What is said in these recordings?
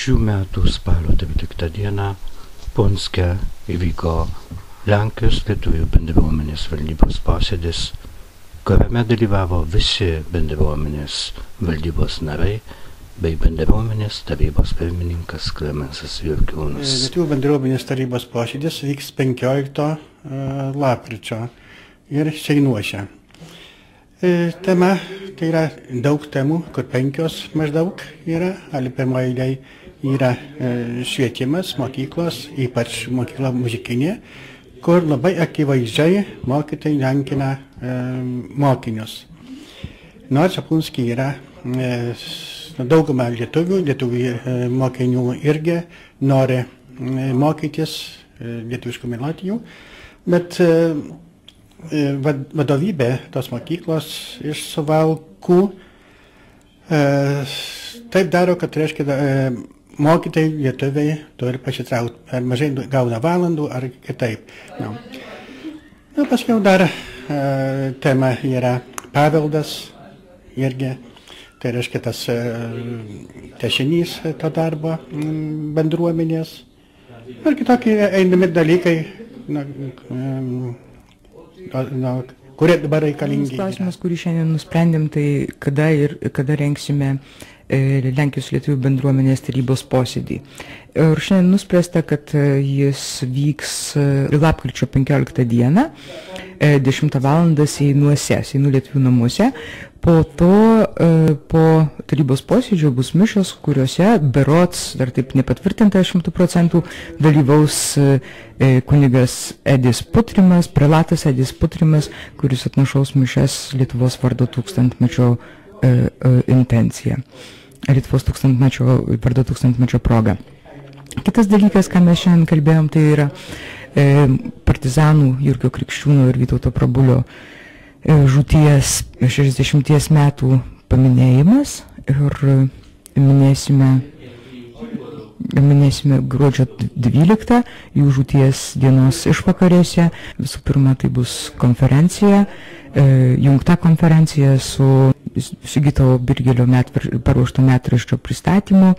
Šių metų spalio 13 dieną Punske įvyko Lenkijos lietuvių bendruomenės valdybos posėdis, kuriame dalyvavo visi bendruomenės valdybos nariai bei bendruomenės tarybos pirmininkas Klemensas Jurkiūnas. Lietuvių bendruomenės tarybos posėdis vyks 15 lapkričio ir Seinuose. Tema, tai yra daug temų, kur 5 maždaug yra, ali pirmoji eilėje yra švietimas, mokyklos, ypač mokykla muzikinė, kur labai akivaizdžiai mokytojai tenkina mokinius. Nors Punske yra dauguma lietuvių mokinių irgi nori mokytis lietuviškų melodijų, bet vadovybė tos mokyklos iš Suvalkų taip daro, kad reiškia mokytojai lietuviai turi pasitraukti, ar mažai gauna valandų, ar kitaip. Paskiau dar tema yra paveldas irgi, tai reiškia tas tęsinys to darbo bendruomenės, ir kitokie einami dalykai, kurie dabar reikalingi. Klausimas, kurį šiandien nusprendėm, tai kada rengsime Lenkijos lietuvių bendruomenės tarybos posėdį. Ir šiandien nuspręsta, kad jis vyks lapkričio 15 dieną, 10 val. Seinuose, Seinų lietuvių namuose. Po to, po tarybos posėdžio bus mišios, kuriuose berods, dar taip nepatvirtinta 100%, dalyvaus kunigas Edis Putrimas, prelatas Edis Putrimas, kuris atnašaus mišias Lietuvos vardo tūkstantmečio intencija. Lietuvos vardo tūkstantmečio proga. Kitas dalykas, ką mes šiandien kalbėjom, tai yra partizanų Jurgio Krikščiūno ir Vytauto Prabulio žūties 60 metų paminėjimas ir minėsime gruodžio 12 jų žūties dienos išvakarėse. Visų pirma, tai bus konferencija, jungta konferencija su Sigito Birgelio paruošto metraščio pristatymu,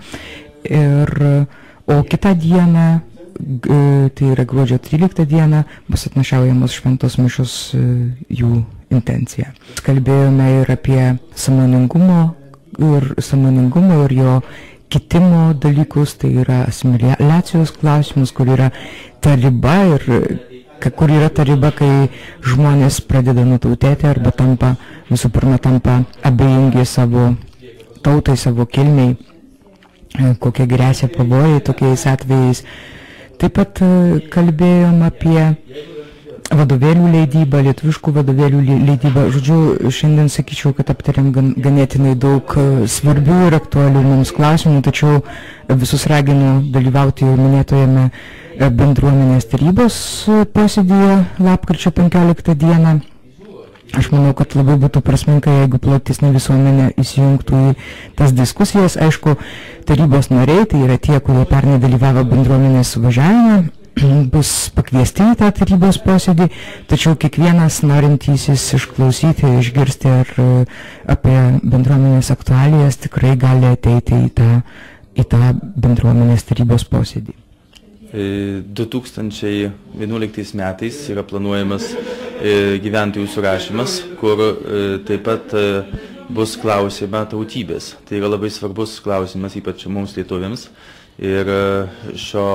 o kitą dieną, tai yra gruodžio 13 diena, bus atnašaujamos šventos mišios jų intencija. Kalbėjome ir apie sąmoningumo ir jo kitimo dalykus, tai yra asimiliacijos klausimus, kur yra ta riba kai žmonės pradeda nutautėti arba visų pirma tampa abejingi savo tautai, savo kilmiai, kokie grėsia pavojai tokiais atvejais. Taip pat kalbėjom apie vadovėlių leidybą, lietuviškų vadovėlių leidybą. Žodžiu, šiandien sakyčiau, kad aptarėm ganėtinai daug svarbių ir aktualių mums klausimų, tačiau visus raginu dalyvauti jau minėtojame bendruomenės tarybos posėdyje lapkričio 15 dieną. Aš manau, kad labai būtų prasminga, jeigu platesnė visuomenė įsijungtų į tas diskusijas. Aišku, tarybos nariai, tai yra tie, kurie pernai dalyvavo bendruomenės suvažiavime, bus pakviesti į tą tarybos posėdį, tačiau kiekvienas norintysis išklausyti, išgirsti apie bendruomenės aktualijas tikrai gali ateiti į tą bendruomenės tarybos posėdį. 2011 metais yra planuojamas gyventojų surašymas, kur taip pat bus klausima tautybės. Tai yra labai svarbus klausimas, ypač mums lietuviams. Ir šio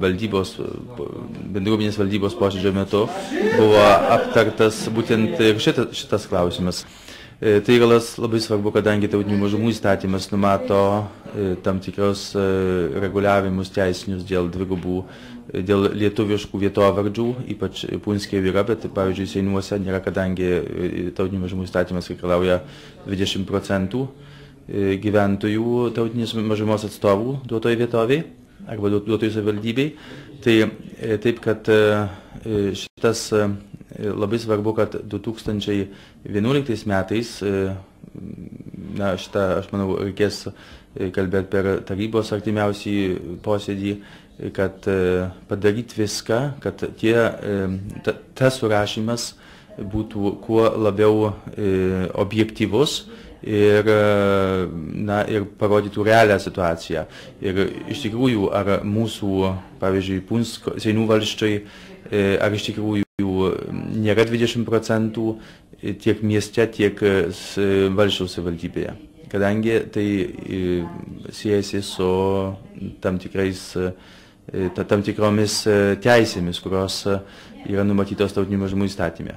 bendruomenės valdybos posėdžio metu buvo aptartas būtent ir šitas klausimas. Tai yra labai svarbu, kadangi tautinių mažumų įstatymas numato tam tikros reguliavimus teisinius dėl lietuviškų vietovardžių, ypač Punske yra, bet pavyzdžiui Seinuose nėra, kadangi tautinių mažumų įstatymas reikalauja 20% gyventojų tautinės mažumos atstovų duotoje vietoviai arba duotoje savivaldybei. Tai taip, kad šitas labai svarbu, kad 2011 metais, aš manau, reikės kalbėti per tarybos artimiausią posėdį, kad padaryti viską, kad tas surašymas būtų kuo labiau objektyvus ir parodytų realią situaciją. Ir iš tikrųjų, ar mūsų, pavyzdžiui, Punsko Seinų valsčiai, ar iš tikrųjų nėra 20% tiek mieste, tiek valsčiaus savivaldybėje. Kadangi tai siejasi su tam tikromis teisėmis, kurios yra numatytos tautinių mažumų įstatyme.